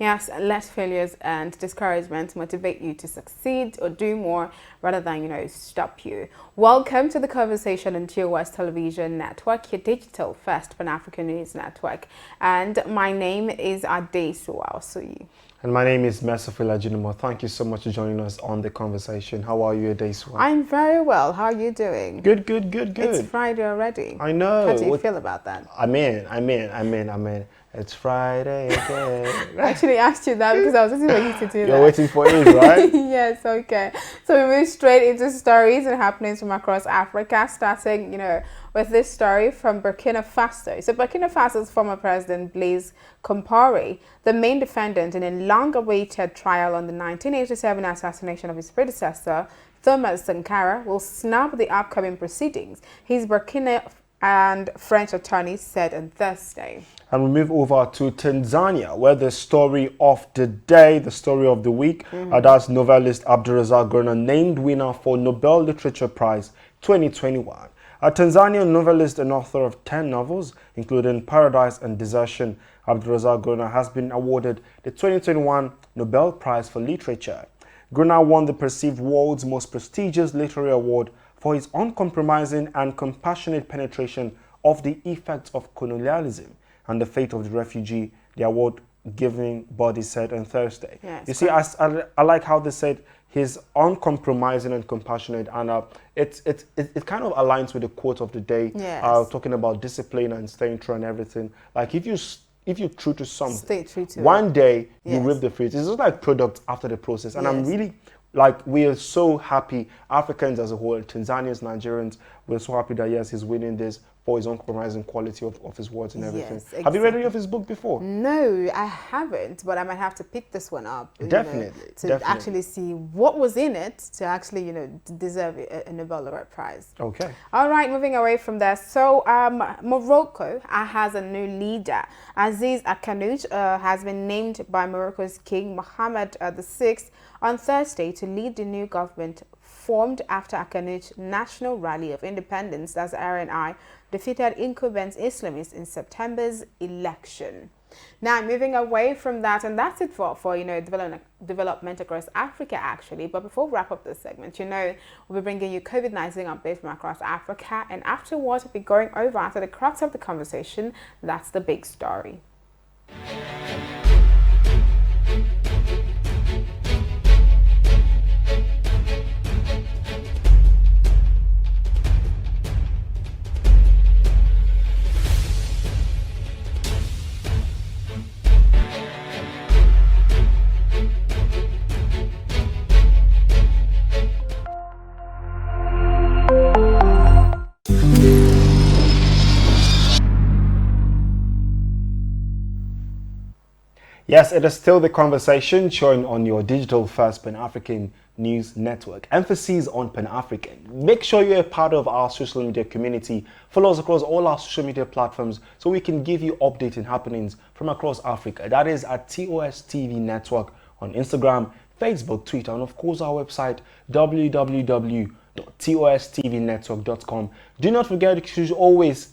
Yes, let failures and discouragement motivate you to succeed or do more rather than, stop you. Welcome to the conversation on TOS Television Network, your digital first Pan-African news network. And my name is Adesu Suyi. And my name is Mesafila Junimo. Thank you so much for joining us on the conversation. How are you, Adesu? I'm very well. How are you doing? Good. It's Friday already. I know. How do you feel about that? I'm in. It's Friday again. I actually asked you that because I was waiting for you to do that. You're waiting for it, right? Yes, okay. So we move straight into stories and happenings from across Africa, starting, with this story from Burkina Faso. So Burkina Faso's former president, Blaise Compaoré, the main defendant in a long-awaited trial on the 1987 assassination of his predecessor, Thomas Sankara, will snub the upcoming proceedings, his Burkina and French attorneys said on Thursday. And we move over to Tanzania, where the story of the day, the story of the week, that's novelist Abdulrazak Gurnah named winner for Nobel Literature Prize 2021. A Tanzanian novelist and author of 10 novels, including Paradise and Desertion, Abdulrazak Gurnah has been awarded the 2021 Nobel Prize for Literature. Gurnah won the perceived world's most prestigious literary award for his uncompromising and compassionate penetration of the effects of colonialism and the fate of the refugee, the award-giving body said on Thursday. Yes, you see, I like how they said he's uncompromising and compassionate, and it kind of aligns with the quote of the day, yes. Talking about discipline and staying true and everything. Like if you're true to something, stay true to one day you yes. reap the fruits. It's just like product after the process, and yes. I'm really. Like, we are so happy, Africans as a whole, Tanzanians, Nigerians, we're so happy that, yes, he's winning this for his uncompromising quality of his words and everything. Yes, exactly. Have you read any of his book before? No, I haven't, but I might have to pick this one up. Definitely. Actually see what was in it to actually, deserve a Nobel Laureate Prize. Okay. All right, moving away from there. So, Morocco has a new leader. Aziz Akanouch has been named by Morocco's King Mohammed VI on Thursday to lead the new government formed after Akanouch's National Rally of Independence, that's RNI, defeated incumbent Islamists in September's election. Now, moving away from that, and that's it for development across Africa, actually. But before we wrap up this segment, we'll be bringing you COVID-19 updates from across Africa, and afterwards we'll be going over to the crux of the conversation. That's the big story. Yes, it is still the conversation showing on your digital first Pan-African news network. Emphasis on Pan-African. Make sure you're a part of our social media community. Follow us across all our social media platforms so we can give you updates and happenings from across Africa. That is at TOS TV Network on Instagram, Facebook, Twitter, and of course our website www.tostvnetwork.com. Do not forget,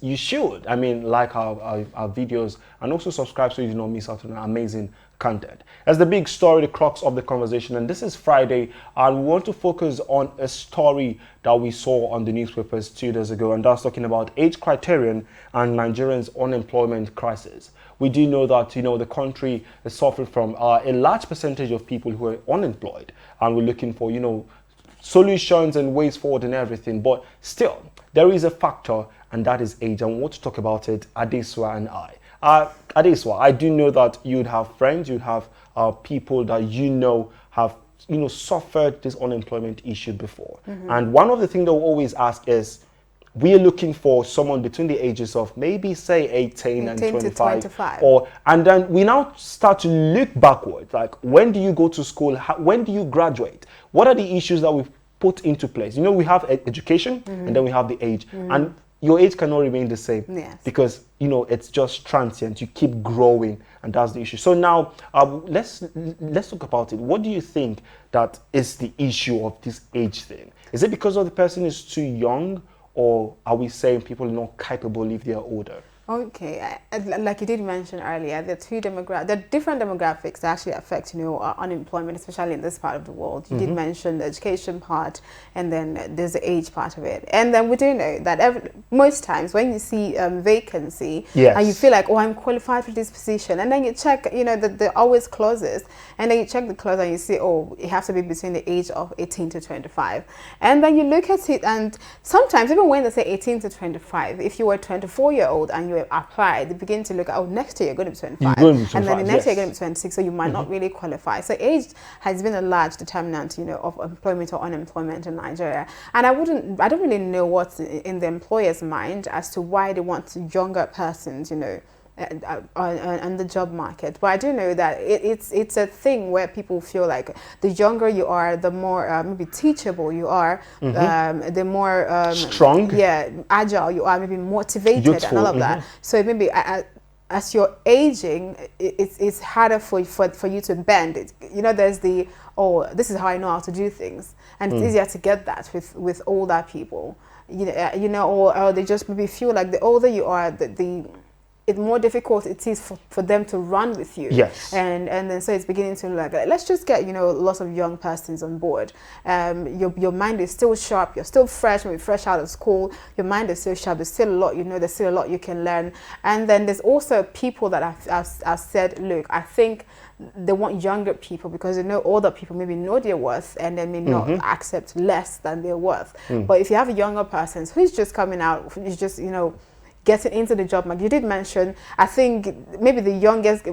you should like our videos and also subscribe so you do not miss out on amazing content. That's the big story, the crux of the conversation, and this is Friday, and we want to focus on a story that we saw on the newspapers 2 days ago, and that's talking about age criterion and Nigerians' unemployment crisis. We do know that the country is suffering from a large percentage of people who are unemployed, and we're looking for solutions and ways forward and everything, but still there is a factor, and that is age, and we want to talk about it, Adeswa and I. Adeswa, I do know that you'd have friends, you'd have people that have suffered this unemployment issue before, and one of the things that we always ask is, we are looking for someone between the ages of maybe say 18 and 25. And then we now start to look backwards, like when do you go to school, when do you graduate, what are the issues that we've put into place? We have education and then we have the age, and your age cannot remain the same, yes, because it's just transient. You keep growing, and that's the issue. So now let's talk about it. What do you think that is the issue of this age thing? Is it because of the person is too young, or are we saying people are not capable if they are older? Okay, like you did mention earlier, the different demographics that actually affect, unemployment, especially in this part of the world. You did mention the education part, and then there's the age part of it. And then we do know that most times when you see vacancy, Yes. and you feel like, oh, I'm qualified for this position, and then you check, that there are always clauses, and then you check the clause and you see, oh, it has to be between the age of 18 to 25. And then you look at it, and sometimes even when they say 18 to 25, if you were a 24-year-old and you applied, they begin to look at, oh, next year you're going to be 25, You're going to be 25, and then the next year you're yes. going to be 26, so you might not really qualify. So age has been a large determinant, of employment or unemployment in Nigeria. And I don't really know what's in the employer's mind as to why they want younger persons, on the job market. But I do know that it's a thing where people feel like the younger you are, the more maybe teachable you are, the more strong, agile you are, maybe motivated, youthful, and all of that. So maybe as you're aging, it's harder for you to bend. There's the, oh, this is how I know how to do things, and it's easier to get that with older people. Or they just maybe feel like the older you are, it's more difficult it is for them to run with you. Yes. And then so it's beginning to like, let's just get, lots of young persons on board. Your mind is still sharp, you're still fresh, maybe fresh out of school, your mind is still sharp, there's still a lot, there's still a lot you can learn. And then there's also people that have said, look, I think they want younger people because they know older people maybe know their worth and they may not accept less than their worth. But if you have a younger person who's just coming out, who's just, getting into the job market. You did mention, I think maybe the youngest,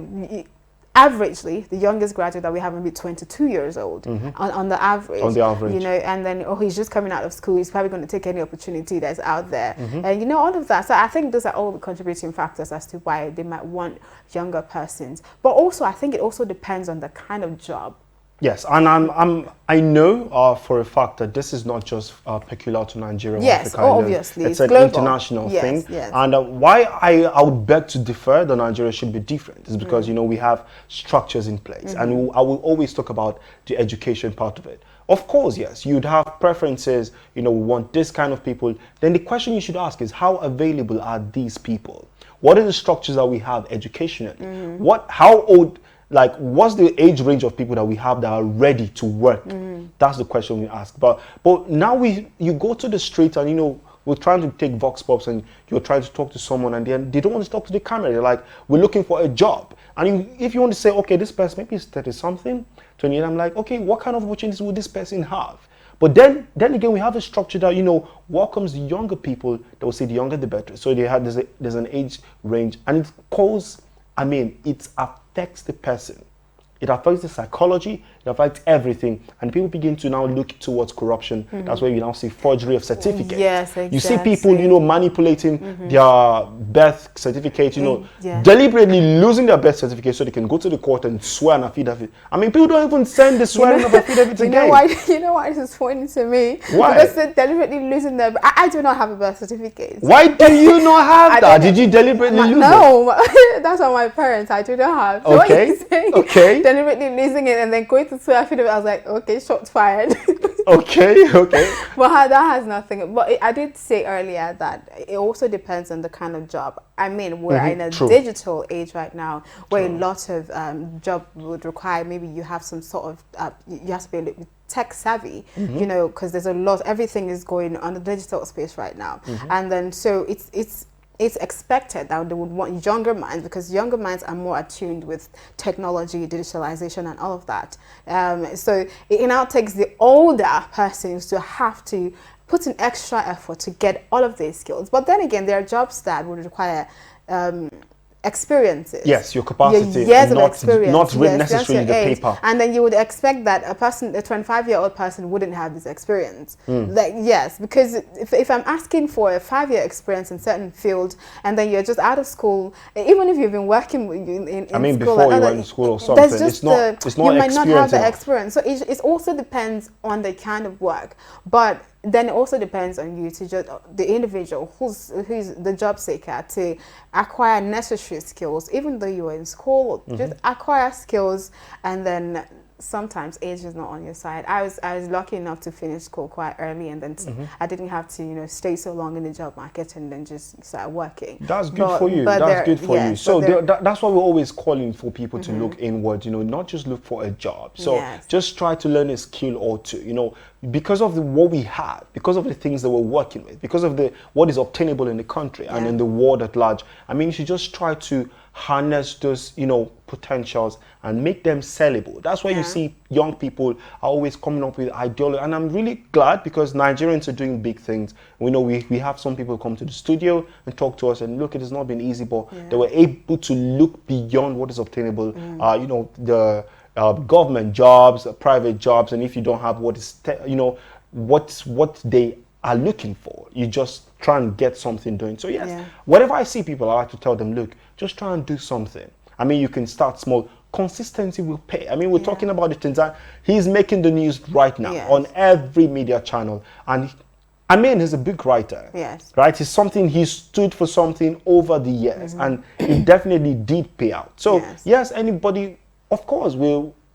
averagely, the youngest graduate that we have maybe 22 years old on the average. On the average. And then, he's just coming out of school, he's probably going to take any opportunity that's out there. And, all of that. So I think those are all the contributing factors as to why they might want younger persons. But also, I think it also depends on the kind of job. Yes, and I know for a fact that this is not just peculiar to Nigeria. Yes, Africa. Obviously, it's an global. International thing. Yes. And why I would beg to differ that Nigeria should be different is because we have structures in place, and I will always talk about the education part of it. Of course, yes, you'd have preferences. We want this kind of people. Then the question you should ask is, how available are these people? What are the structures that we have educationally? How old? Like, what's the age range of people that we have that are ready to work? That's the question we ask. But now you go to the street and we're trying to take vox pops and you're trying to talk to someone and they don't want to talk to the camera. They're like, we're looking for a job. And if you want to say, okay, this person maybe is 30 something, 28, I'm like, okay, what kind of opportunities would this person have? But then again, we have a structure that welcomes the younger people. That will say the younger the better. So there's an age range, and it affects the person. It affects the psychology, it affects everything, and people begin to now look towards corruption. That's where you now see forgery of certificates. Yes, exactly. You see people, manipulating their birth certificate, deliberately losing their birth certificate so they can go to the court and swear an affidavit. People don't even send the swearing of affidavit again. You know why this is funny to me? Why? Because they're deliberately losing their... I do not have a birth certificate. Why do you not have that? Did you deliberately lose it? No, that's on my parents. I do not have. So Okay. Deliberately losing it and then going to swear affidavit, I was like, okay, shots fired. Okay. But that has nothing. But I did say earlier that it also depends on the kind of job. We're in a digital age right now where a lot of job would require maybe you have some sort of, you have to be a little tech savvy, because there's a lot, everything is going on the digital space right now. And then so it's expected that they would want younger minds because younger minds are more attuned with technology, digitalization, and all of that. So it now takes the older persons to have to put an extra effort to get all of these skills. But then again, there are jobs that would require experiences. Yes, your capacity. Your years of experience. Not necessarily the paper. And then you would expect that a 25-year-old person wouldn't have this experience. Yes, because if I'm asking for a 5-year experience in certain field, and then you're just out of school, even if you've been working in school, before you were in school or something, it's not you might not have the experience. So it also depends on the kind of work. But then it also depends on you to just the individual who's the job seeker to acquire necessary skills, even though you were in school. Just acquire skills and then sometimes age is not on your side. I was lucky enough to finish school quite early, and then I didn't have to stay so long in the job market and then just start working. That's good for you. That's good for you. So that's why we're always calling for people to look inward. Not just look for a job. So just try to learn a skill or two. Because of what we have, because of the things that we're working with, because of what is obtainable in the country and in the world at large. I mean, you should just try to harness those, potentials and make them sellable. That's why you see young people are always coming up with ideology. And I'm really glad because Nigerians are doing big things. We know we have some people come to the studio and talk to us and look, it has not been easy, but they were able to look beyond what is obtainable. The government jobs, private jobs, and if you don't have what what they are looking for, you just try and get something doing. So whatever I see people, I like to tell them, look, just try and do something. I mean, you can start small. Consistency will pay. I mean, we're talking about the Tanzania. He's making the news right now on every media channel, and I mean, he's a big writer. Right? He stood for something over the years, and it definitely did pay out. So yes, anybody, of course,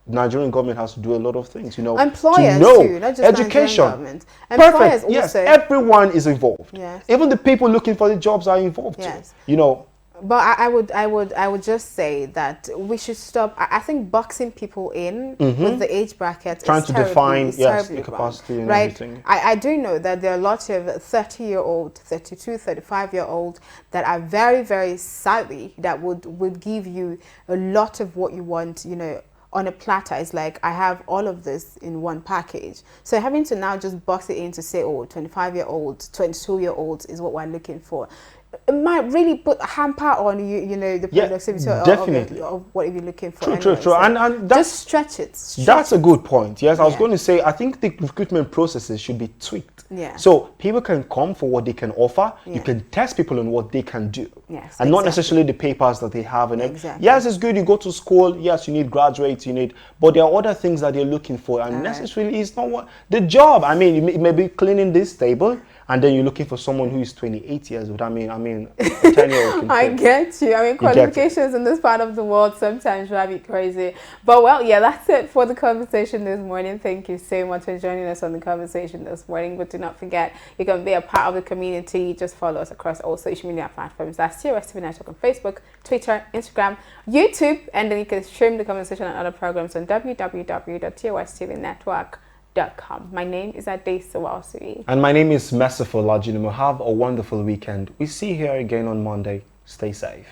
Nigerian government has to do a lot of things, Employers too, not just education. Nigerian government. Employers Perfect. Yes, also. everyone is involved. Even the people looking for the jobs are involved too. But I would just say that we should stop. I think boxing people in with the age bracket trying to define the capacity and right? everything. I do know that there are lots of 30-year-old, 32, 35-year-old that are very, very savvy that would give you a lot of what you want, on a platter. It's like, I have all of this in one package. So having to now just box it in to say, 25-year-olds, 22-year-olds is what we're looking for. It might really put a hamper on you, the productivity of what you're looking for. True. And just stretch it. That's a good point. Yes, I was going to say, I think the recruitment processes should be tweaked. So people can come for what they can offer. You can test people on what they can do. And not necessarily the papers that they have. And yes, it's good. You go to school. Yes, you need graduates. But there are other things that they're looking for. And necessarily, it's not what the job. I mean, it may be cleaning this table. And then you're looking for someone who is 28 years old. I mean, a 10-year-old. I get you. I mean, qualifications in this part of the world sometimes drive you crazy. But that's it for the conversation this morning. Thank you so much for joining us on the conversation this morning. But do not forget, you can be a part of the community. Just follow us across all social media platforms. That's TOS TV Network on Facebook, Twitter, Instagram, YouTube. And then you can stream the conversation and other programs on www.tostvnetwork.com. My name is Ade Sawasui. And my name is Merciful Lajinimo. Have a wonderful weekend. We see you here again on Monday. Stay safe.